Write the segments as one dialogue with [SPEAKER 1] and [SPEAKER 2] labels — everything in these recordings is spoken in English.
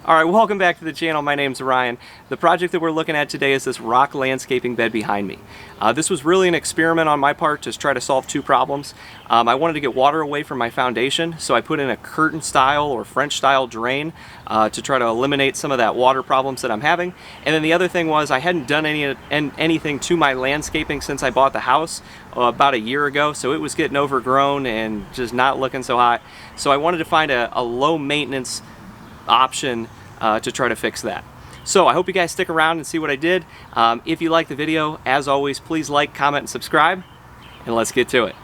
[SPEAKER 1] Alright, welcome back to the channel. My name's Ryan. The project that we're looking at today is this rock landscaping bed behind me. This was really an experiment on my part to try to solve two problems. I wanted to get water away from my foundation, so I put in a curtain style or French style drain to try to eliminate some of that water problems that I'm having. And then the other thing was I hadn't done anything to my landscaping since I bought the house about a year ago, so it was getting overgrown and just not looking so hot. So I wanted to find a low maintenance option to try to fix that. So I hope you guys stick around and see what I did. If you like the video, as always, please like, comment, and subscribe, and let's get to it.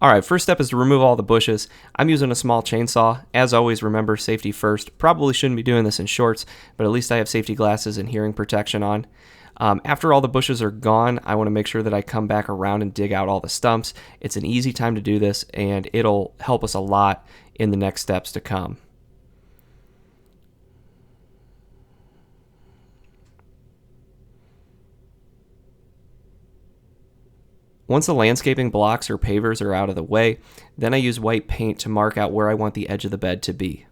[SPEAKER 1] Alright, first step is to remove all the bushes. I'm using a small chainsaw. As always, remember safety first. Probably shouldn't be doing this in shorts, but at least I have safety glasses and hearing protection on. After all the bushes are gone, I want to make sure that I come back around and dig out all the stumps. It's an easy time to do this, and it'll help us a lot in the next steps to come. Once the landscaping blocks or pavers are out of the way, then I use white paint to mark out where I want the edge of the bed to be.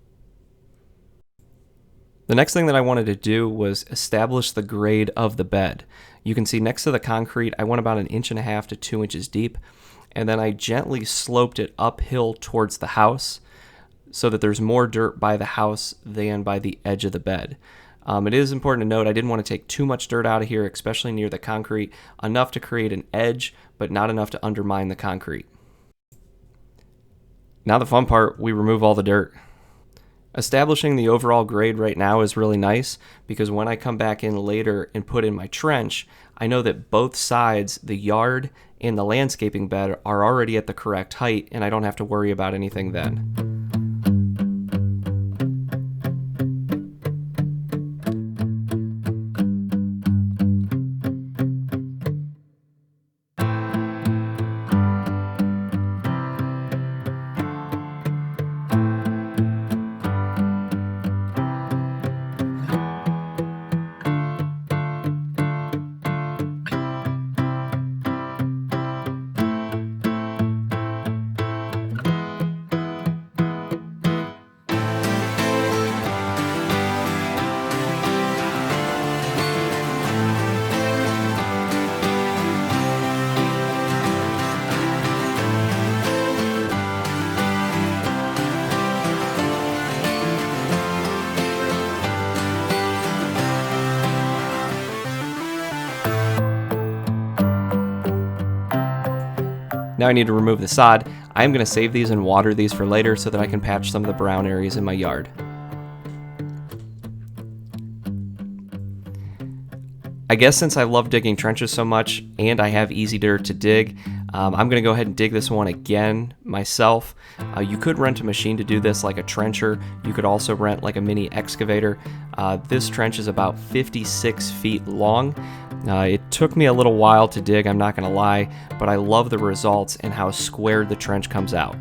[SPEAKER 1] The next thing that I wanted to do was establish the grade of the bed. You can see next to the concrete, I went about 1.5 inches to 2 inches deep, and then I gently sloped it uphill towards the house so that there's more dirt by the house than by the edge of the bed. It is important to note I didn't want to take too much dirt out of here, especially near the concrete, enough to create an edge, but not enough to undermine the concrete. Now the fun part, we remove all the dirt. Establishing the overall grade right now is really nice because when I come back in later and put in my trench, I know that both sides, the yard and the landscaping bed, are already at the correct height and I don't have to worry about anything then. Now I need to remove the sod. I'm going to save these and water these for later so that I can patch some of the brown areas in my yard. I guess since I love digging trenches so much and I have easy dirt to dig, I'm going to go ahead and dig this one again myself. You could rent a machine to do this like a trencher. You could also rent like a mini excavator. This trench is about 56 feet long. It took me a little while to dig, I'm not going to lie, but I love the results and how squared the trench comes out.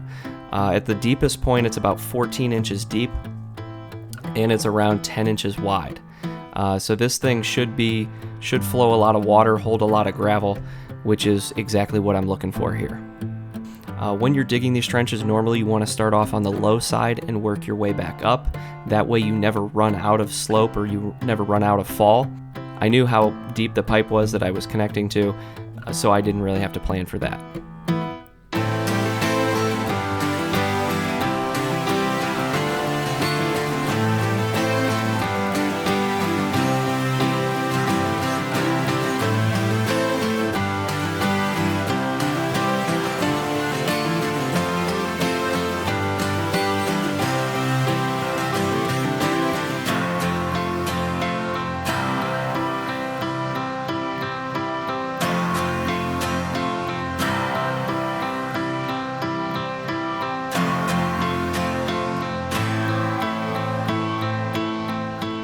[SPEAKER 1] At the deepest point, it's about 14 inches deep, and it's around 10 inches wide. So this thing should flow a lot of water, hold a lot of gravel, which is exactly what I'm looking for here. When you're digging these trenches, normally you want to start off on the low side and work your way back up. That way you never run out of slope or you never run out of fall. I knew how deep the pipe was that I was connecting to, so I didn't really have to plan for that.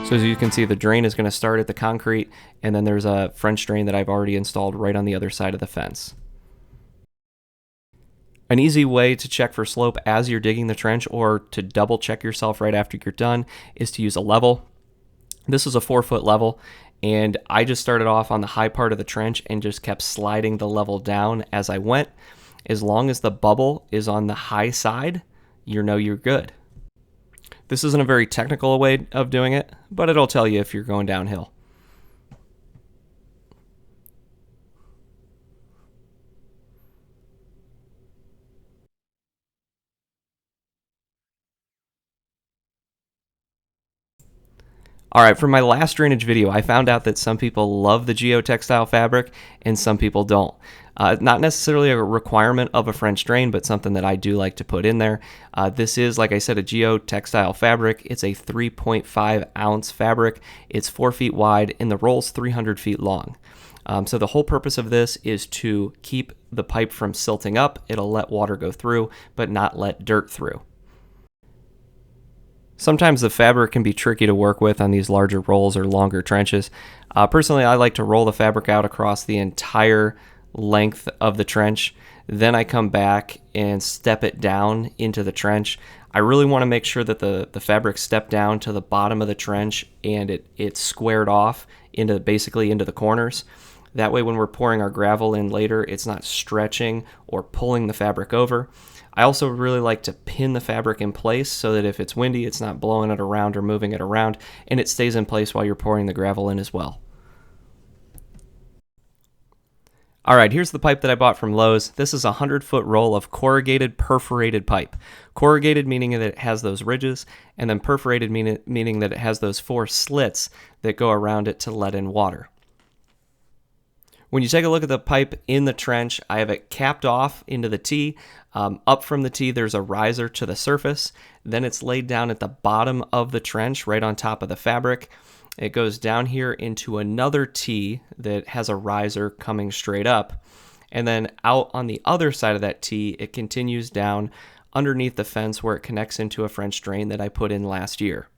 [SPEAKER 1] So as you can see, the drain is going to start at the concrete, and then there's a French drain that I've already installed right on the other side of the fence. An easy way to check for slope as you're digging the trench, or to double check yourself right after you're done, is to use a level. This is a 4-foot level, and I just started off on the high part of the trench and just kept sliding the level down as I went. As long as the bubble is on the high side, you know you're good. This isn't a very technical way of doing it, but it'll tell you if you're going downhill. All right, for my last drainage video, I found out that some people love the geotextile fabric and some people don't. Not necessarily a requirement of a French drain, but something that I do like to put in there. This is, like I said, a geotextile fabric. It's a 3.5 ounce fabric. It's 4 feet wide and the roll's 300 feet long. So the whole purpose of this is to keep the pipe from silting up. It'll let water go through, but not let dirt through. Sometimes the fabric can be tricky to work with on these larger rolls or longer trenches. Personally, I like to roll the fabric out across the entire length of the trench. Then I come back and step it down into the trench. I really want to make sure that the fabric stepped down to the bottom of the trench and it's squared off into basically into the corners. That way when we're pouring our gravel in later, it's not stretching or pulling the fabric over. I also really like to pin the fabric in place so that if it's windy, it's not blowing it around or moving it around, and it stays in place while you're pouring the gravel in as well. All right, here's the pipe that I bought from Lowe's. This is a 100-foot roll of corrugated perforated pipe. Corrugated meaning that it has those ridges, and then perforated meaning that it has those 4 slits that go around it to let in water. When you take a look at the pipe in the trench, I have it capped off into the T. Up from the T, there's a riser to the surface. Then it's laid down at the bottom of the trench, right on top of the fabric. It goes down here into another T that has a riser coming straight up. And then out on the other side of that T, it continues down underneath the fence where it connects into a French drain that I put in last year.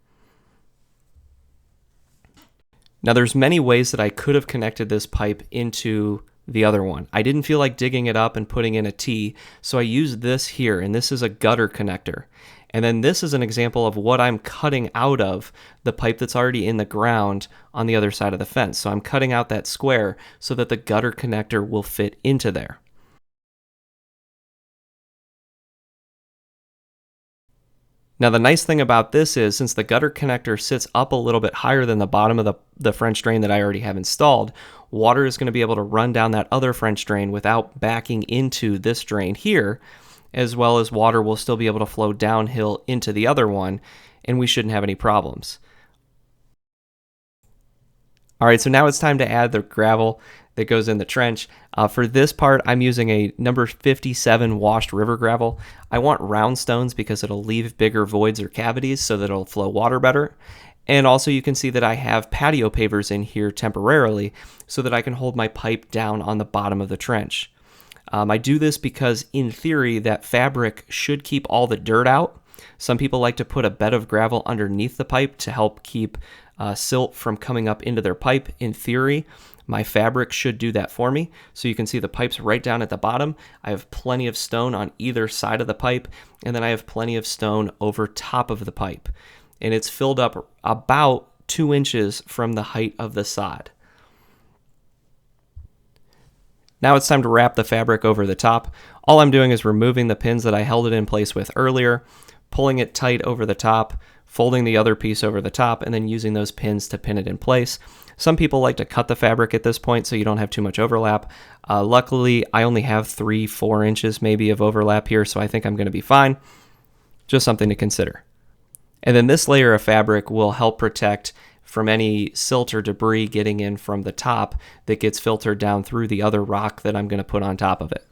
[SPEAKER 1] Now there's many ways that I could have connected this pipe into the other one. I didn't feel like digging it up and putting in a T, so I used this here, and this is a gutter connector. And then this is an example of what I'm cutting out of the pipe that's already in the ground on the other side of the fence. So I'm cutting out that square so that the gutter connector will fit into there. Now the nice thing about this is, since the gutter connector sits up a little bit higher than the bottom of the French drain that I already have installed, water is going to be able to run down that other French drain without backing into this drain here, as well as water will still be able to flow downhill into the other one, and we shouldn't have any problems. All right, so now it's time to add the gravel that goes in the trench. For this part, I'm using a number 57 washed river gravel. I want round stones because it'll leave bigger voids or cavities so that it'll flow water better. And also you can see that I have patio pavers in here temporarily so that I can hold my pipe down on the bottom of the trench. I do this because in theory that fabric should keep all the dirt out. Some people like to put a bed of gravel underneath the pipe to help keep silt from coming up into their pipe. In theory, my fabric should do that for me. So you can see the pipe's right down at the bottom. I have plenty of stone on either side of the pipe, and then I have plenty of stone over top of the pipe. And it's filled up about 2 inches from the height of the sod. Now it's time to wrap the fabric over the top. All I'm doing is removing the pins that I held it in place with earlier, pulling it tight over the top, folding the other piece over the top, and then using those pins to pin it in place. Some people like to cut the fabric at this point so you don't have too much overlap. Luckily, I only have 3-4 inches maybe of overlap here, so I think I'm going to be fine. Just something to consider. And then this layer of fabric will help protect from any silt or debris getting in from the top that gets filtered down through the other rock that I'm going to put on top of it.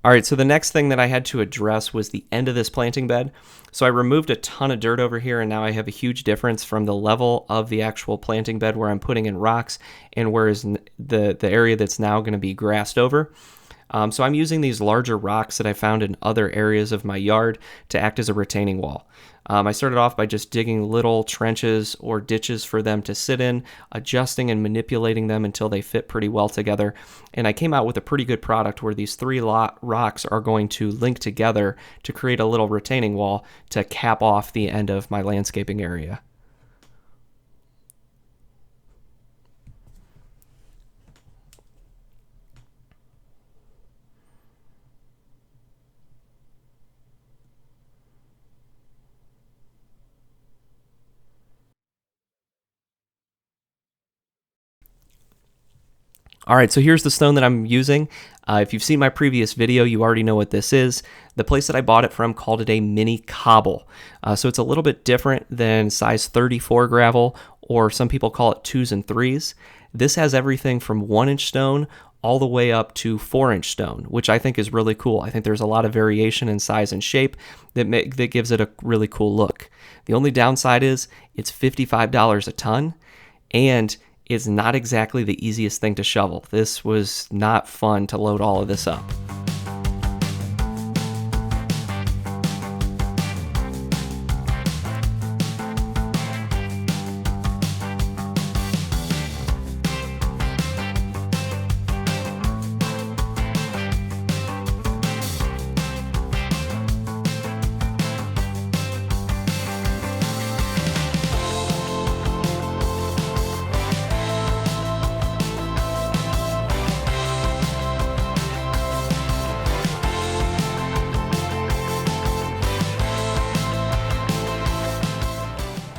[SPEAKER 1] All right, so the next thing that I had to address was the end of this planting bed. So I removed a ton of dirt over here, and now I have a huge difference from the level of the actual planting bed where I'm putting in rocks and whereas the area that's now going to be grassed over. So I'm using these larger rocks that I found in other areas of my yard to act as a retaining wall. I started off by just digging little trenches or ditches for them to sit in, adjusting and manipulating them until they fit pretty well together. And I came out with a pretty good product where these three rocks are going to link together to create a little retaining wall to cap off the end of my landscaping area. All right, so here's the stone that I'm using. If you've seen my previous video, you already know what this is. The place that I bought it from called it a mini cobble. So it's a little bit different than size 34 gravel, or some people call it 2s and 3s. This has everything from 1-inch stone all the way up to 4-inch stone, which I think is really cool. I think there's a lot of variation in size and shape that gives it a really cool look. The only downside is it's $55 a ton, and it's not exactly the easiest thing to shovel. This was not fun to load all of this up.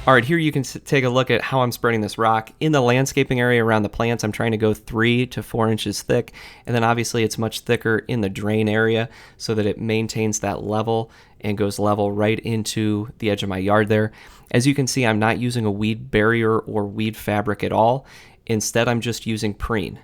[SPEAKER 1] All right, here you can take a look at how I'm spreading this rock. In the landscaping area around the plants, I'm trying to go 3 to 4 inches thick, and then obviously it's much thicker in the drain area so that it maintains that level and goes level right into the edge of my yard there. As you can see, I'm not using a weed barrier or weed fabric at all. Instead, I'm just using preen.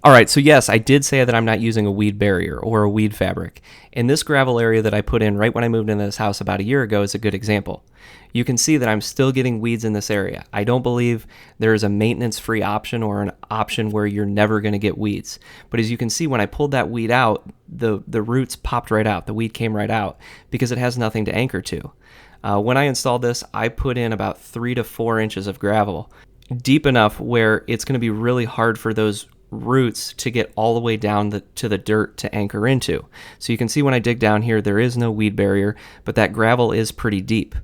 [SPEAKER 1] All right, so yes, I did say that I'm not using a weed barrier or a weed fabric. And this gravel area that I put in right when I moved into this house about a year ago is a good example. You can see that I'm still getting weeds in this area. I don't believe there is a maintenance-free option or an option where you're never going to get weeds. But as you can see, when I pulled that weed out, the roots popped right out. The weed came right out because it has nothing to anchor to. When I installed this, I put in about 3 to 4 inches of gravel, deep enough where it's going to be really hard for those roots to get all the way down to the dirt to anchor into. So you can see when I dig down here, there is no weed barrier, but that gravel is pretty deep.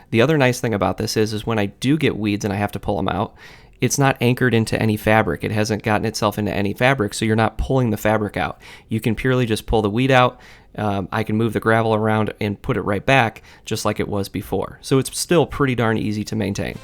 [SPEAKER 1] The other nice thing about this is when I do get weeds and I have to pull them out, it's not anchored into any fabric. It hasn't gotten itself into any fabric, so you're not pulling the fabric out. You can purely just pull the weed out. I can move the gravel around and put it right back just like it was before. So it's still pretty darn easy to maintain.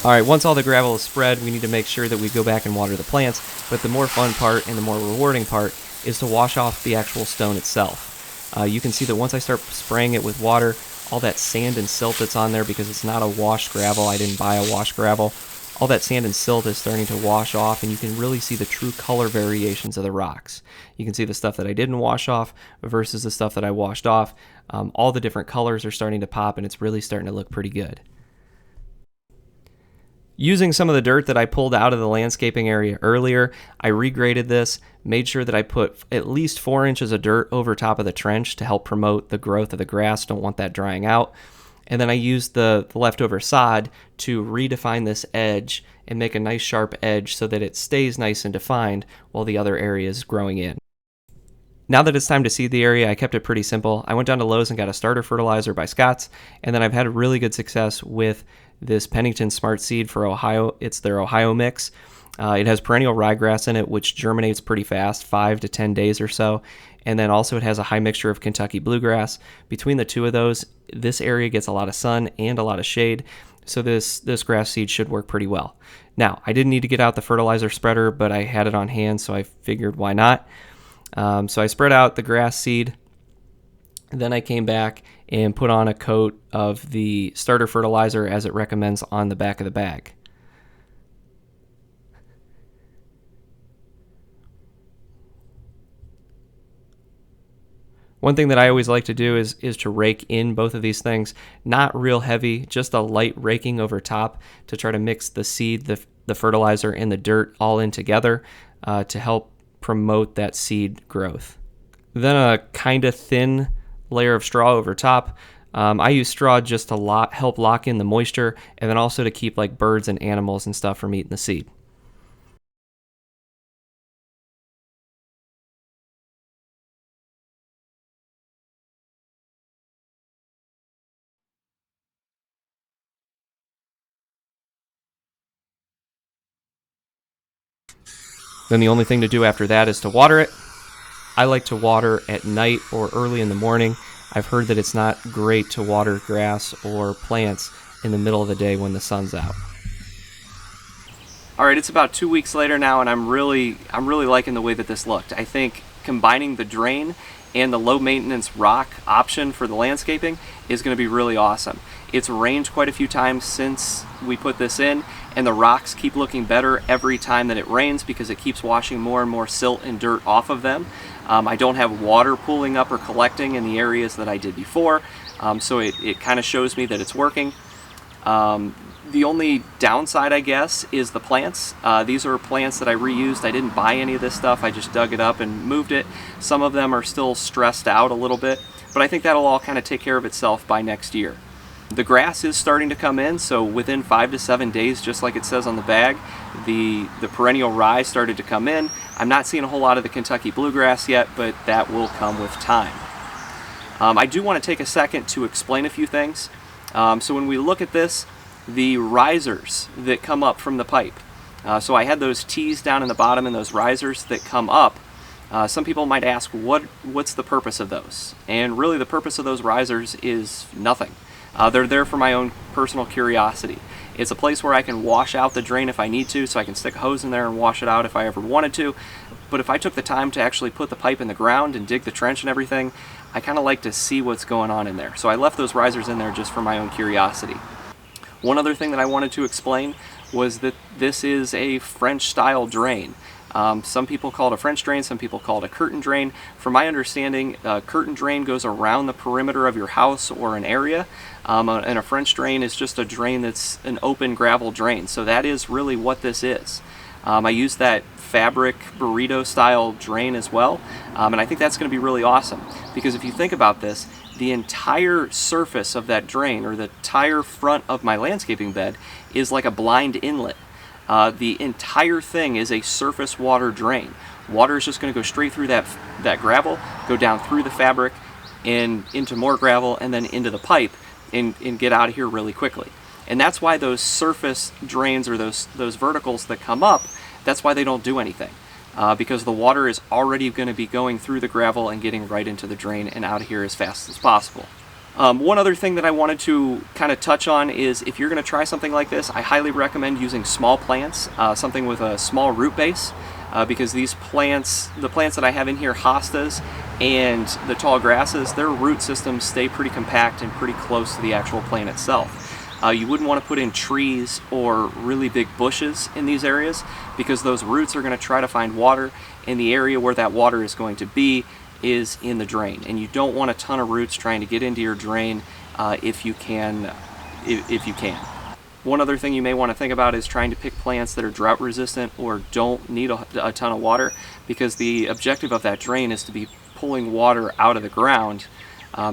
[SPEAKER 1] All right, once all the gravel is spread, we need to make sure that we go back and water the plants, but the more fun part and the more rewarding part is to wash off the actual stone itself. You can see that once I start spraying it with water, all that sand and silt that's on there, because it's not a washed gravel, I didn't buy a washed gravel, all that sand and silt is starting to wash off, and you can really see the true color variations of the rocks. You can see the stuff that I didn't wash off versus the stuff that I washed off. All the different colors are starting to pop, and it's really starting to look pretty good. Using some of the dirt that I pulled out of the landscaping area earlier, I regraded this, made sure that I put at least 4 inches of dirt over top of the trench to help promote the growth of the grass. Don't want that drying out. And then I used the leftover sod to redefine this edge and make a nice sharp edge so that it stays nice and defined while the other area is growing in. Now that it's time to seed the area, I kept it pretty simple. I went down to Lowe's and got a starter fertilizer by Scott's, and then I've had really good success with this Pennington Smart Seed for Ohio. It's their Ohio mix. It has perennial ryegrass in it, which germinates pretty fast, 5 to 10 days or so. And then also it has a high mixture of Kentucky bluegrass. Between the two of those, this area gets a lot of sun and a lot of shade, so this grass seed should work pretty well. Now, I didn't need to get out the fertilizer spreader, but I had it on hand, so I figured why not. So I spread out the grass seed. Then I came back and put on a coat of the starter fertilizer as it recommends on the back of the bag. One thing that I always like to do is to rake in both of these things, not real heavy, just a light raking over top to try to mix the seed, the fertilizer, and the dirt all in together to help promote that seed growth. Then a kind of thin layer of straw over top. I use straw just to help lock in the moisture, and then also to keep like birds and animals and stuff from eating the seed. Then the only thing to do after that is to water it. I like to water at night or early in the morning. I've heard that it's not great to water grass or plants in the middle of the day when the sun's out. All right, it's about 2 weeks later now, and I'm really liking the way that this looked. I think combining the drain and the low maintenance rock option for the landscaping is going to be really awesome. It's rained quite a few times since we put this in, and the rocks keep looking better every time that it rains because it keeps washing more and more silt and dirt off of them. I don't have water pooling up or collecting in the areas that I did before, so it kind of shows me that it's working. The only downside, I guess, is the plants. These are plants that I reused. I didn't buy any of this stuff. I just dug it up and moved it. Some of them are still stressed out a little bit, but I think that'll all kind of take care of itself by next year. The grass is starting to come in, so within 5 to 7 days, just like it says on the bag, the perennial rye started to come in. I'm not seeing a whole lot of the Kentucky bluegrass yet, but that will come with time. I do want to take a second to explain a few things. So when we look at this, the risers that come up from the pipe. So I had those T's down in the bottom and those risers that come up. Some people might ask, what's the purpose of those? And really the purpose of those risers is nothing. They're there for my own personal curiosity. It's a place where I can wash out the drain if I need to, so I can stick a hose in there and wash it out if I ever wanted to. But if I took the time to actually put the pipe in the ground and dig the trench and everything, I kind of like to see what's going on in there. So I left those risers in there just for my own curiosity. One other thing that I wanted to explain was that this is a French style drain. Some people call it a French drain, some people call it a curtain drain. From my understanding, a curtain drain goes around the perimeter of your house or an area, and a French drain is just a drain that's an open gravel drain. So that is really what this is. I use that fabric burrito style drain as well, and I think that's going to be really awesome, because if you think about this, the entire surface of that drain, or the entire front of my landscaping bed, is like a blind inlet. The entire thing is a surface water drain. Water is just going to go straight through that gravel, go down through the fabric and into more gravel, and then into the pipe and get out of here really quickly. And that's why those surface drains, or those verticals that come up, that's why they don't do anything. Because the water is already going to be going through the gravel and getting right into the drain and out of here as fast as possible. One other thing that I wanted to kind of touch on is, if you're going to try something like this, I highly recommend using small plants, something with a small root base, because these plants, the plants that I have in here, hostas and the tall grasses, their root systems stay pretty compact and pretty close to the actual plant itself. You wouldn't want to put in trees or really big bushes in these areas, because those roots are going to try to find water, and the area where that water is going to be is in the drain, and you don't want a ton of roots trying to get into your drain if you can. One other thing you may want to think about is trying to pick plants that are drought resistant or don't need a ton of water, because the objective of that drain is to be pulling water out of the ground.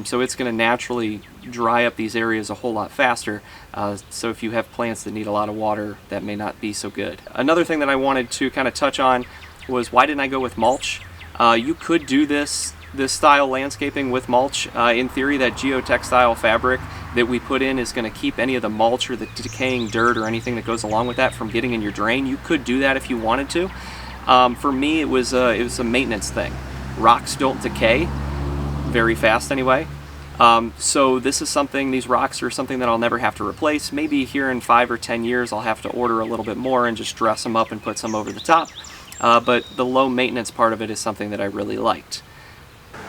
[SPEAKER 1] So it's going to naturally dry up these areas a whole lot faster. So if you have plants that need a lot of water, that may not be so good. Another thing that I wanted to kind of touch on was, why didn't I go with mulch? You could do this style landscaping with mulch. In theory, that geotextile fabric that we put in is going to keep any of the mulch or the decaying dirt or anything that goes along with that from getting in your drain. You could do that if you wanted to. For me, it was a maintenance thing. Rocks don't decay very fast anyway. So this is something, these rocks are something that I'll never have to replace. Maybe here in 5 or 10 years I'll have to order a little bit more and just dress them up and put some over the top. But the low maintenance part of it is something that I really liked.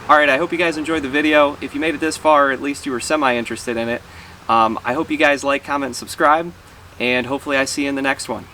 [SPEAKER 1] Alright, I hope you guys enjoyed the video. If you made it this far, at least you were semi-interested in it. I hope you guys like, comment, and subscribe, and hopefully I see you in the next one.